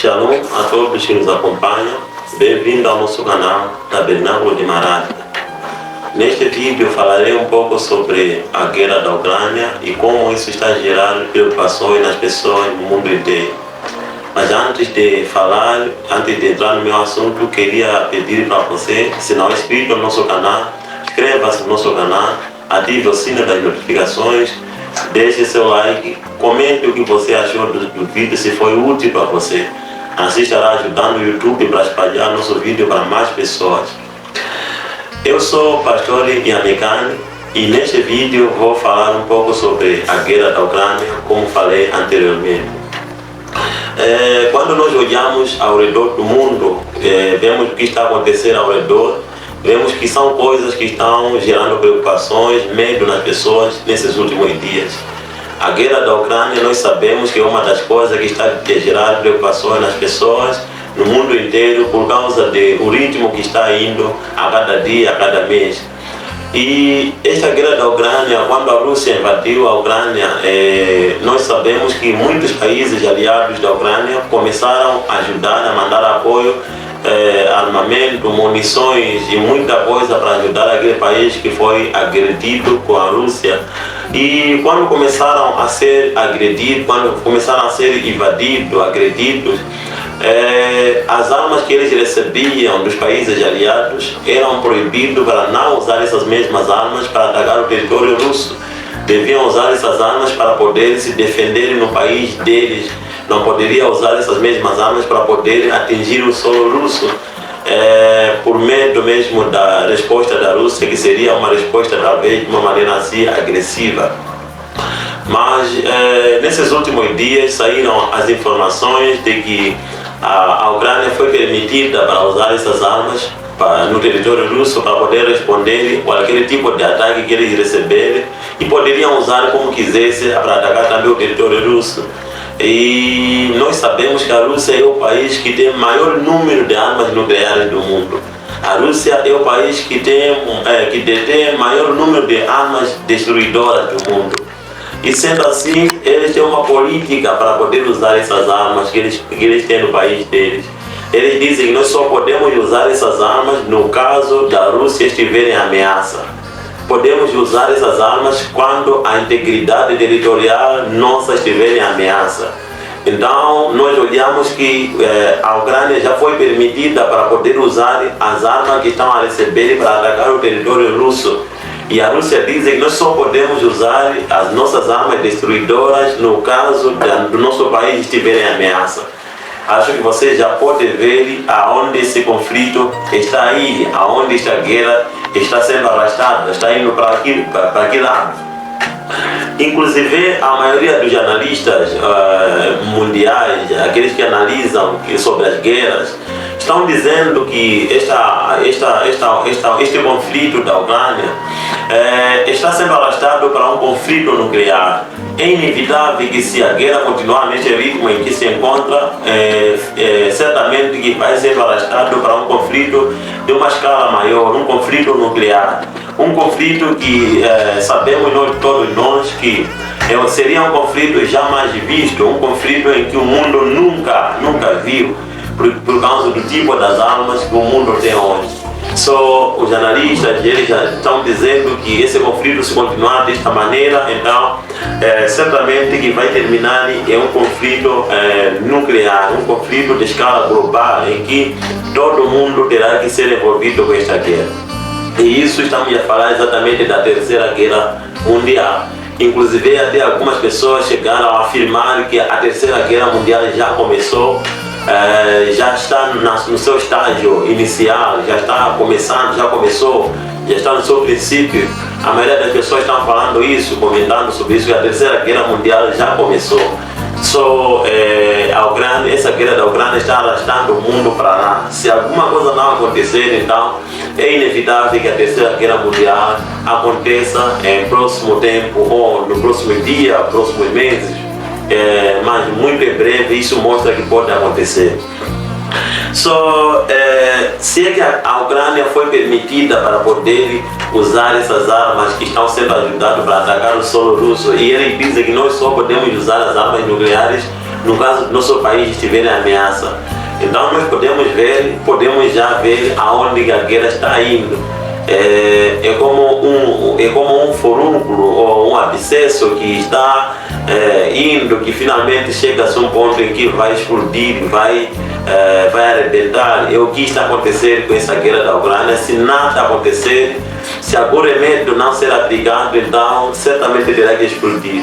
Shalom a todos que nos acompanham, bem-vindo ao nosso canal Tabernáculo de Maratha. Neste vídeo falarei um pouco sobre a guerra da Ucrânia e como isso está gerando preocupações nas pessoas no mundo inteiro. Mas antes de entrar no meu assunto, queria pedir para você, se não é inscrito no nosso canal, inscreva-se no nosso canal, ative o sino das notificações, deixe seu like, comente o que você achou do vídeo, se foi útil para você. Assim estará ajudando o YouTube para espalhar nosso vídeo para mais pessoas. Eu sou o pastor Yamekani e neste vídeo vou falar um pouco sobre a guerra da Ucrânia, como falei anteriormente. Quando nós olhamos ao redor do mundo, vemos o que está acontecendo ao redor, vemos que são coisas que estão gerando preocupações, medo nas pessoas nesses últimos dias. A guerra da Ucrânia, nós sabemos que é uma das coisas que está a gerar preocupações nas pessoas no mundo inteiro por causa do ritmo que está indo a cada dia, a cada mês. E esta guerra da Ucrânia, quando a Rússia invadiu a Ucrânia, nós sabemos que muitos países aliados da Ucrânia começaram a ajudar, a mandar apoio, armamento, munições e muita coisa para ajudar aquele país que foi agredido com a Rússia. E quando começaram a ser agredidos, quando começaram a ser invadidos, agredidos, as armas que eles recebiam dos países aliados eram proibidos para não usar essas mesmas armas para atacar o território russo. Deviam usar essas armas para poder se defender no país deles. Não poderia usar essas mesmas armas para poder atingir o solo russo, por medo mesmo da resposta da Rússia, que seria uma resposta talvez de uma maneira assim agressiva. Mas nesses últimos dias saíram as informações de que a Ucrânia foi permitida para usar essas armas no território russo para poder responder qualquer tipo de ataque que eles receberem e poderiam usar como quisessem para atacar também o território russo. E nós sabemos que a Rússia é o país que tem o maior número de armas nucleares do mundo. A Rússia é o país que detém o maior número de armas destruidoras do mundo. E sendo assim, eles têm uma política para poder usar essas armas que eles têm no país deles. Eles dizem que nós só podemos usar essas armas no caso da Rússia estiver em ameaça. Podemos usar essas armas quando a integridade territorial nossa estiver em ameaça. Então, nós olhamos que a Ucrânia já foi permitida para poder usar as armas que estão a receber para atacar o território russo. E a Rússia diz que nós só podemos usar as nossas armas destruidoras no caso do nosso país estiver em ameaça. Acho que você já pode ver aonde esse conflito está aí, aonde esta guerra está sendo arrastada, está indo para aquele lado. Inclusive, a maioria dos jornalistas mundiais, aqueles que analisam sobre as guerras, estão dizendo que este conflito da Ucrânia está sendo arrastado para um conflito nuclear. É inevitável que, se a guerra continuar neste ritmo em que se encontra, certamente que vai ser arrastado para um conflito de uma escala maior, um conflito nuclear. Um conflito que sabemos todos nós que seria um conflito jamais visto, um conflito em que o mundo nunca viu, por causa do tipo das armas que o mundo tem hoje. Só os jornalistas eles já estão dizendo que esse conflito, se continuar desta maneira, então certamente que vai terminar em um conflito nuclear, um conflito de escala global, em que todo mundo terá que ser envolvido com esta guerra. E isso estamos a falar exatamente da Terceira Guerra Mundial. Inclusive, até algumas pessoas chegaram a afirmar que a Terceira Guerra Mundial já começou, já está no seu estágio inicial, já está começando, já começou, já está no seu princípio. A maioria das pessoas estão falando isso, comentando sobre isso, que a Terceira Guerra Mundial já começou. Só essa guerra da Ucrânia está arrastando o mundo para lá. Se alguma coisa não acontecer, então é inevitável que a Terceira Guerra Mundial aconteça em próximo tempo, ou no próximo dia, próximos meses, mas muito em breve isso mostra que pode acontecer. Se é que a Ucrânia foi permitida para poder usar essas armas que estão sendo ajudadas para atacar o solo russo, e ele diz que nós só podemos usar as armas nucleares no caso do nosso país estiverem em ameaça. Então nós podemos já ver aonde a guerra está indo. É como um forúnculo ou um abscesso que está indo, que finalmente chega a um ponto em que vai explodir, vai arrebentar. É o que está acontecendo com essa guerra da Ucrânia. Se nada acontecer, se agora o remédio não ser aplicado, então certamente terá que explodir.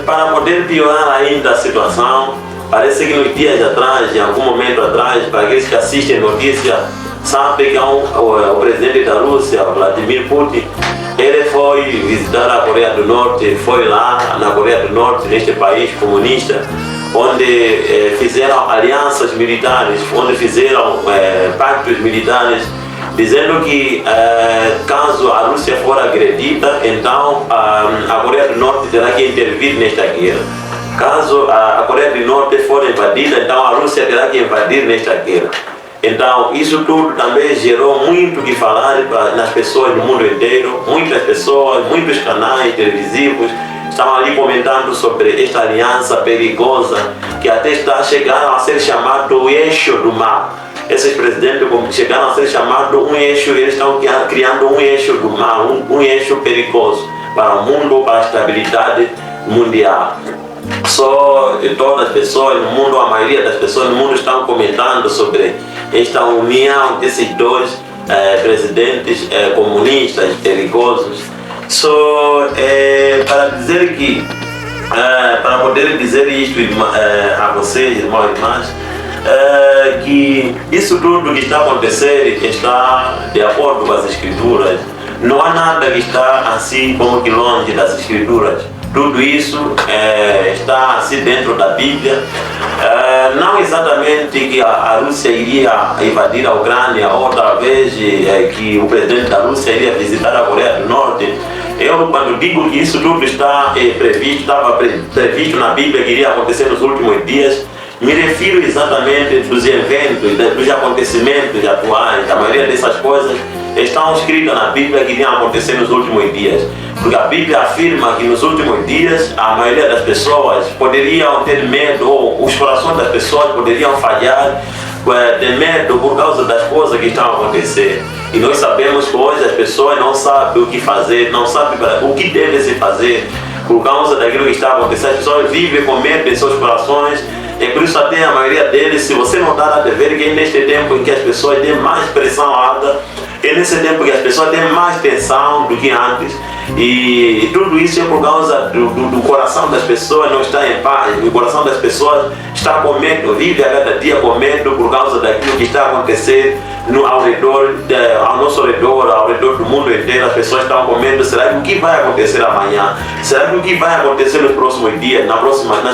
Para poder piorar ainda a situação, parece que nos dias atrás, em algum momento atrás, para aqueles que assistem notícia, sabe que o presidente da Rússia, Vladimir Putin, ele foi visitar a Coreia do Norte, foi lá na Coreia do Norte, neste país comunista, onde fizeram alianças militares, onde fizeram pactos militares, dizendo que caso a Rússia for agredida, então a Coreia do Norte terá que intervir nesta guerra. Caso a Coreia do Norte for invadida, então a Rússia terá que invadir nesta guerra. Então, isso tudo também gerou muito que falar nas pessoas do mundo inteiro. Muitas pessoas, muitos canais televisivos estão ali comentando sobre esta aliança perigosa que até está chegando a ser chamado o eixo do mal. Esses presidentes chegaram a ser chamados um eixo, eles estão criando um eixo do mal, um eixo perigoso para o mundo, para a estabilidade mundial. Só todas as pessoas no mundo, a maioria das pessoas no mundo estão comentando sobre esta união desses dois presidentes comunistas perigosos. Só para dizer que, para poder dizer isto a vocês, irmãos e irmãs, que isso tudo que está acontecendo está de acordo com as Escrituras. Não há nada que está assim como que longe das Escrituras. Tudo isso está assim dentro da Bíblia. Não exatamente que a Rússia iria invadir a Ucrânia ou talvez que o presidente da Rússia iria visitar a Coreia do Norte. Eu, quando digo que isso tudo está estava previsto na Bíblia que iria acontecer nos últimos dias, me refiro exatamente dos eventos, dos acontecimentos atuais. A maioria dessas coisas estão escritas na Bíblia que iriam acontecer nos últimos dias. Porque a Bíblia afirma que nos últimos dias a maioria das pessoas poderiam ter medo, ou os corações das pessoas poderiam falhar de medo por causa das coisas que estão acontecendo. E nós sabemos que hoje as pessoas não sabem o que fazer, não sabem o que deve se fazer por causa daquilo que está acontecendo. As pessoas vivem com medo em seus corações. É por isso até a maioria deles, se você notar a ver que é neste tempo em que as pessoas têm mais pressão alta, é nesse tempo que as pessoas têm mais tensão do que antes. E tudo isso é por causa do coração das pessoas não está em paz. O coração das pessoas está com medo, vive a cada dia com medo por causa daquilo que está acontecendo ao nosso redor, ao redor do mundo inteiro. As pessoas estão com medo. Será que o que vai acontecer amanhã? Será que o que vai acontecer nos próximos dias, nas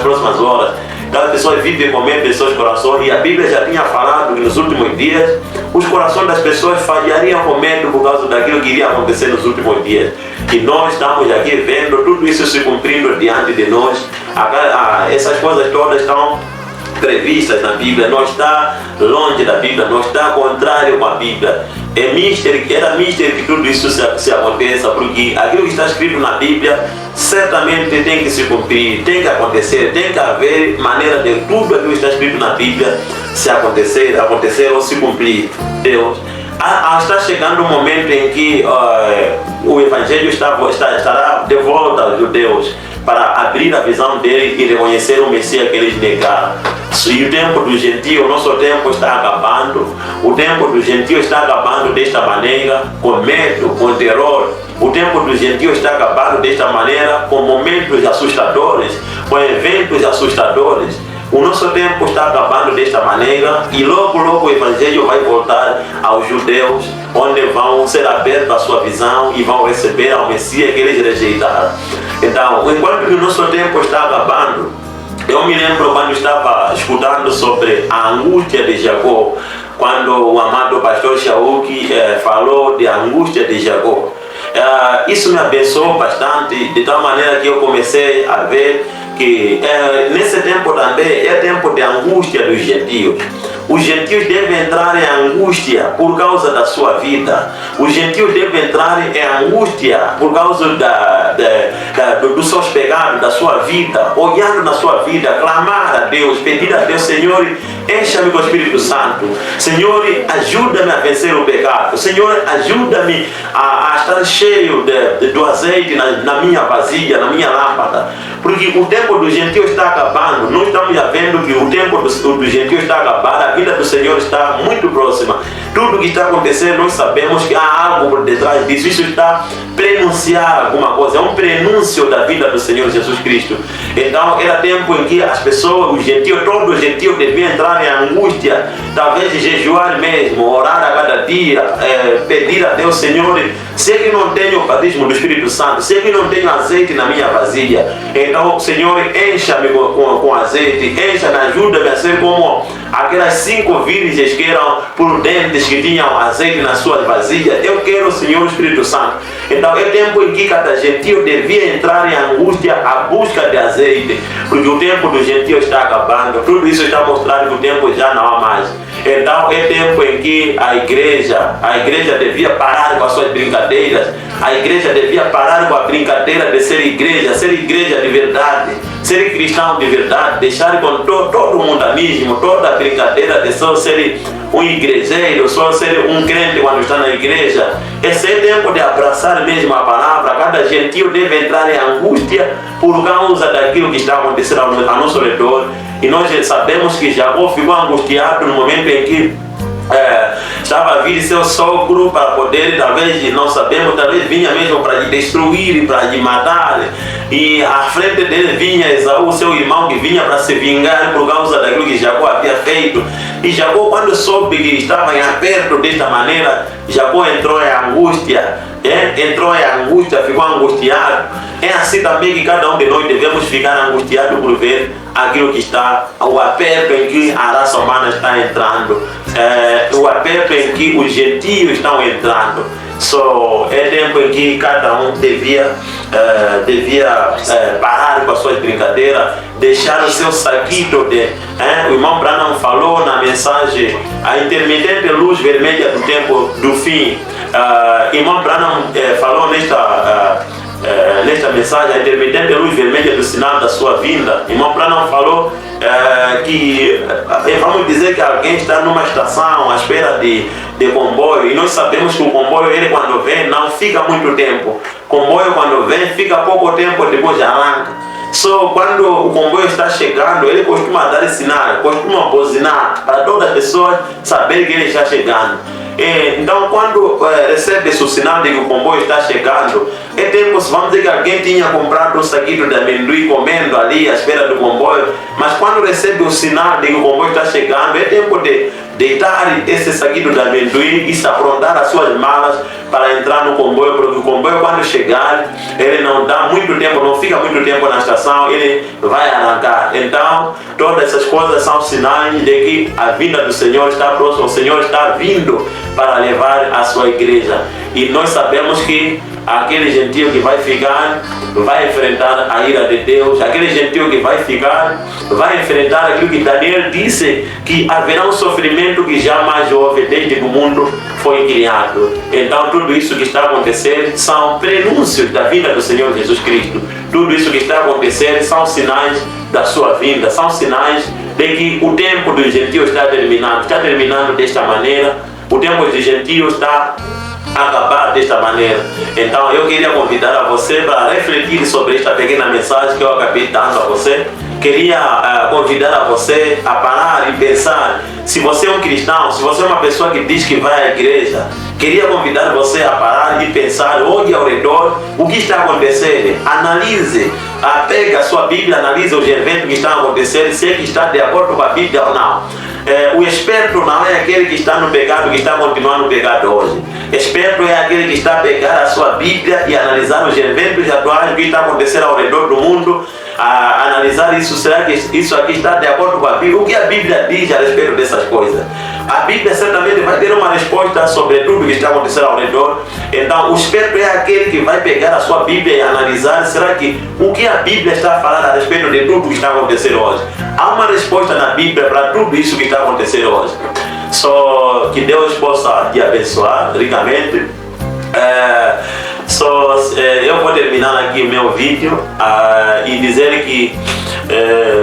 próximas horas? Cada pessoa vive com medo de seus corações, e a Bíblia já tinha falado que nos últimos dias os corações das pessoas falhariam com medo por causa daquilo que iria acontecer nos últimos dias. E nós estamos aqui vendo tudo isso se cumprindo diante de nós. Essas coisas todas estão previstas na Bíblia, não está longe da Bíblia, não está contrário com a Bíblia. Era mistério que tudo isso se aconteça, porque aquilo que está escrito na Bíblia certamente tem que se cumprir, tem que acontecer, tem que haver maneira de tudo aquilo que está escrito na Bíblia se acontecer ou se cumprir. Deus, está chegando um momento em que o Evangelho estará de volta aos judeus para abrir a visão deles e reconhecer o Messias que eles negaram. E o tempo do gentio, o nosso tempo está acabando. O tempo do gentio está acabando desta maneira, com medo, com terror. O tempo do gentio está acabando desta maneira, com momentos assustadores, com eventos assustadores. O nosso tempo está acabando desta maneira, e logo o Evangelho vai voltar aos judeus, onde vão ser abertos a sua visão e vão receber ao Messias que eles rejeitaram. Então, enquanto o nosso tempo está acabando, eu me lembro quando estava escutando sobre a angústia de Jacó, quando o amado pastor Shauk falou de angústia de Jacó. Isso me abençoou bastante, de tal maneira que eu comecei a ver que nesse tempo também é tempo de angústia dos gentios. Os gentios devem entrar em angústia por causa da sua vida. Os gentios devem entrar em angústia por causa dos seus pecados, da sua vida, olhando na sua vida, clamar a Deus, pedir a Deus: Senhor, encha-me com o Espírito Santo. Senhor, ajuda-me a vencer o pecado. Senhor, ajuda-me a estar cheio do azeite na minha vasilha, na minha lâmpada. Porque o tempo do gentio está acabando. Nós estamos já vendo que o tempo do gentio está acabando. A vida do Senhor está muito próxima. Tudo que está acontecendo, nós sabemos que há algo por detrás disso. Isso está prenunciar alguma coisa. É um prenúncio da vida do Senhor Jesus Cristo. Então, era tempo em que as pessoas, os gentios, todos os gentios deviam entrar em angústia. Talvez jejuar mesmo, orar a cada dia, pedir a Deus: Senhor, sei que não tenho o batismo do Espírito Santo, sei que não tenho azeite na minha vasilha. Então, Senhor, encha-me com azeite, encha-me, ajuda-me a ser como aquelas 5 virgens que eram prudentes, que tinham azeite nas suas vasilhas. Eu quero, Senhor, o Espírito Santo. Então, é tempo em que cada gentio devia entrar em angústia à busca de azeite, porque o tempo do gentio está acabando. Tudo isso está mostrando que o tempo já não há mais. Então, é tempo em que a igreja devia parar com as suas brincadeiras. A igreja devia parar com a brincadeira de ser igreja de verdade, ser cristão de verdade, deixar com todo o mundanismo, toda a brincadeira de só ser um igrejeiro, só ser um crente quando está na igreja. Esse é tempo de abraçar mesmo a palavra. Cada gentio deve entrar em angústia por causa daquilo que está acontecendo a nosso redor. E nós sabemos que Jacó ficou angustiado no momento em que estava a vir seu sogro para poder, talvez, não sabemos, talvez vinha mesmo para lhe destruir, para lhe matar. E à frente dele vinha Esaú, seu irmão, que vinha para se vingar por causa daquilo que Jacó havia feito. E Jacó, quando soube que estava em aperto desta maneira, Jacó entrou em angústia. Entrou em angústia, ficou angustiado. É assim também que cada um de nós devemos ficar angustiado por ver aquilo que está, o aperto em que a raça humana está entrando, o aperto em que os gentios estão entrando. É tempo em que cada um devia parar com as suas brincadeiras, deixar o seu saquito o irmão Branham falou na mensagem A Intermitente Luz Vermelha do Tempo do Fim. Irmão Branham falou nesta mensagem, A Intermitente Luz Vermelha do Sinal da Sua Vinda. Irmão Branham falou que vamos dizer que alguém está numa estação à espera de comboio, e nós sabemos que o comboio, ele quando vem, não fica muito tempo. O comboio quando vem, fica pouco tempo, depois já arranca. Quando o comboio está chegando, ele costuma dar sinal, costuma buzinar para todas as pessoas saberem que ele está chegando. Então, quando recebe-se o sinal de que o comboio está chegando, é tempo, vamos dizer que alguém tinha comprado um saquito de amendoim comendo ali à espera do comboio, mas quando recebe o sinal de que o comboio está chegando, é tempo de deitar esse saquito de amendoim e se aprontar as suas malas para entrar no comboio, porque o comboio, quando chegar, ele não dá muito tempo, não fica muito tempo na estação, ele vai arrancar. Então, todas essas coisas são sinais de que a vinda do Senhor está próxima, o Senhor está vindo para levar a sua igreja. E nós sabemos que aquele gentio que vai ficar vai enfrentar a ira de Deus. Aquele gentio que vai ficar vai enfrentar aquilo que Daniel disse, que haverá um sofrimento que jamais houve desde que o mundo foi criado. Então, tudo isso que está acontecendo são prenúncios da vinda do Senhor Jesus Cristo. Tudo isso que está acontecendo são sinais da sua vinda, são sinais de que o tempo do gentio está terminando desta maneira. O tempo do gentio está a acabar desta maneira. Então, eu queria convidar a você para refletir sobre esta pequena mensagem que eu acabei dando a você. Queria convidar a você a parar e pensar. Se você é um cristão, se você é uma pessoa que diz que vai à igreja, queria convidar você a parar e pensar, olhe ao redor, o que está acontecendo, analise, pega a sua Bíblia, analise os eventos que estão acontecendo, se é que está de acordo com a Bíblia ou não. O esperto não é aquele que está no pecado, que está continuando no pecado hoje. Esperto é aquele que está a pegar a sua Bíblia e analisar os eventos atuais, o que está acontecendo ao redor do mundo, analisar isso. Será que isso aqui está de acordo com a Bíblia? O que a Bíblia diz a respeito dessas coisas? A Bíblia certamente vai ter uma resposta sobre tudo que está acontecendo ao redor. Então o esperto é aquele que vai pegar a sua Bíblia e analisar, será que o que a Bíblia está falando a respeito de tudo que está acontecendo hoje? Há uma resposta na Bíblia para tudo isso que está acontecendo hoje. Só que Deus possa te abençoar ricamente. Eu vou terminar aqui o meu vídeo e dizer que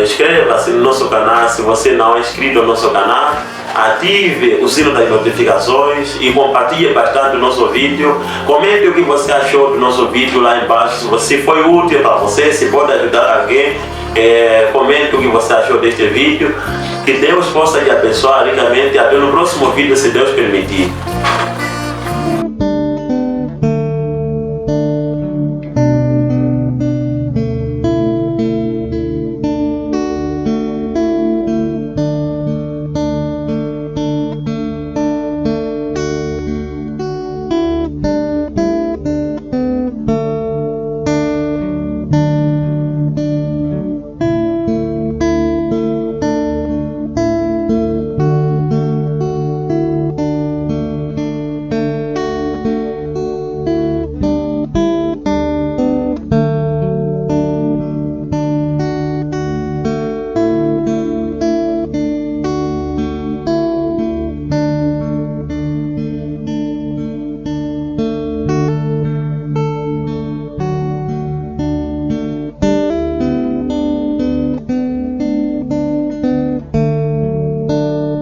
inscreva-se no nosso canal se você não é inscrito no nosso canal. Ative o sino das notificações e compartilhe bastante o nosso vídeo. Comente o que você achou do nosso vídeo lá embaixo. Se foi útil para você, se pode ajudar alguém, comente o que você achou deste vídeo. Que Deus possa te abençoar ricamente. Até no próximo vídeo, se Deus permitir.